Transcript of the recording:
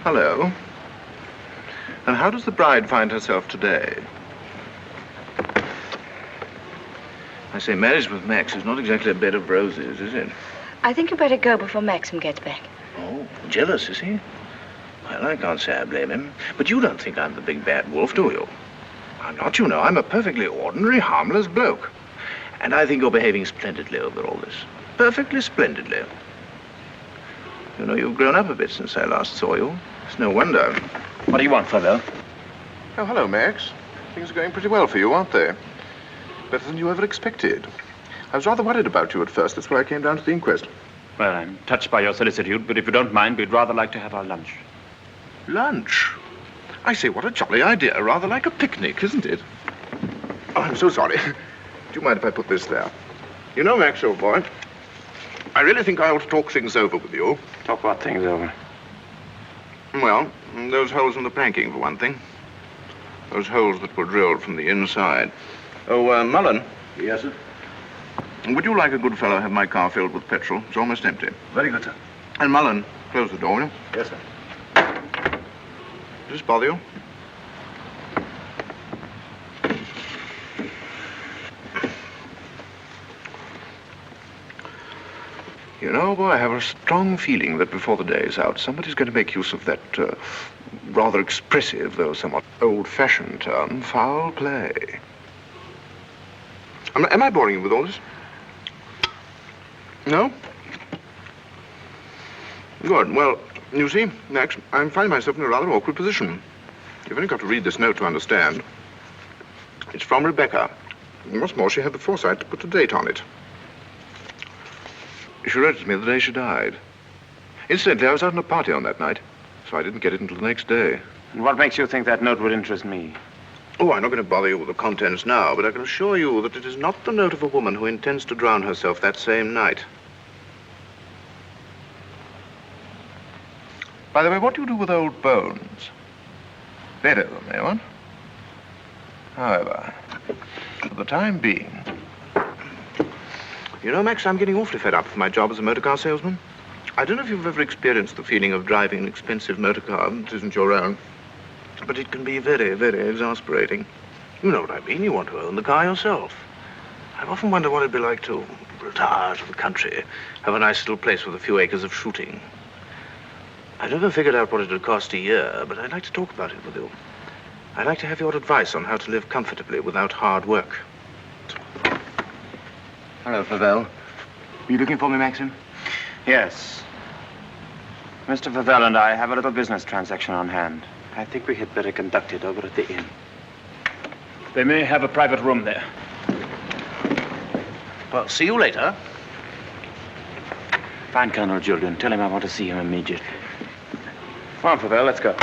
Hello. And how does the bride find herself today? I say, marriage with Max is not exactly a bed of roses, is it? I think you better go before Maxim gets back. Oh, jealous, is he? Well, I can't say I blame him. But you don't think I'm the big bad wolf, do you? I'm not, you know. I'm a perfectly ordinary, harmless bloke. And I think you're behaving splendidly over all this. Perfectly splendidly. You know, you've grown up a bit since I last saw you. It's no wonder. What do you want, Fabel? Oh, hello, Max. Things are going pretty well for you, aren't they? Better than you ever expected. I was rather worried about you at first. That's why I came down to the inquest. Well, I'm touched by your solicitude, but if you don't mind, we'd rather like to have our lunch. Lunch? I say, what a jolly idea. Rather like a picnic, isn't it? Oh, I'm so sorry. Do you mind if I put this there? You know, Max, old boy, I really think I ought to talk things over with you. Talk what things over? Well, those holes in the planking, for one thing. Those holes that were drilled from the inside. Oh, Mullen. Yes, sir? Would you, like a good fellow, have my car filled with petrol? It's almost empty. Very good, sir. And Mullen, close the door, will you? Yes, sir. Does this bother you? You know, boy, I have a strong feeling that before the day is out, somebody's going to make use of that rather expressive, though somewhat old-fashioned term, foul play. Am I boring you with all this? No? Good. Well, you see, Max, I'm finding myself in a rather awkward position. You've only got to read this note to understand. It's from Rebecca. And what's more, she had the foresight to put a date on it. She wrote it to me the day she died. Incidentally, I was out on a party on that night, so I didn't get it until the next day. And what makes you think that note would interest me? Oh, I'm not going to bother you with the contents now, but I can assure you that it is not the note of a woman who intends to drown herself that same night. By the way, what do you do with old bones? Bury them, eh, what? However, for the time being... You know, Max, I'm getting awfully fed up with my job as a motor car salesman. I don't know if you've ever experienced the feeling of driving an expensive motor car that isn't your own, but it can be very, very exasperating. You know what I mean. You want to own the car yourself. I've often wondered what it'd be like to retire to the country, have a nice little place with a few acres of shooting. I've never figured out what it would cost a year, but I'd like to talk about it with you. I'd like to have your advice on how to live comfortably without hard work. Hello, Fabel. Are you looking for me, Maxim? Yes. Mr. Fabel and I have a little business transaction on hand. I think we had better conduct it over at the inn. They may have a private room there. Well, see you later. Find Colonel Julian. Tell him I want to see him immediately. Come on, Fabel, let's go.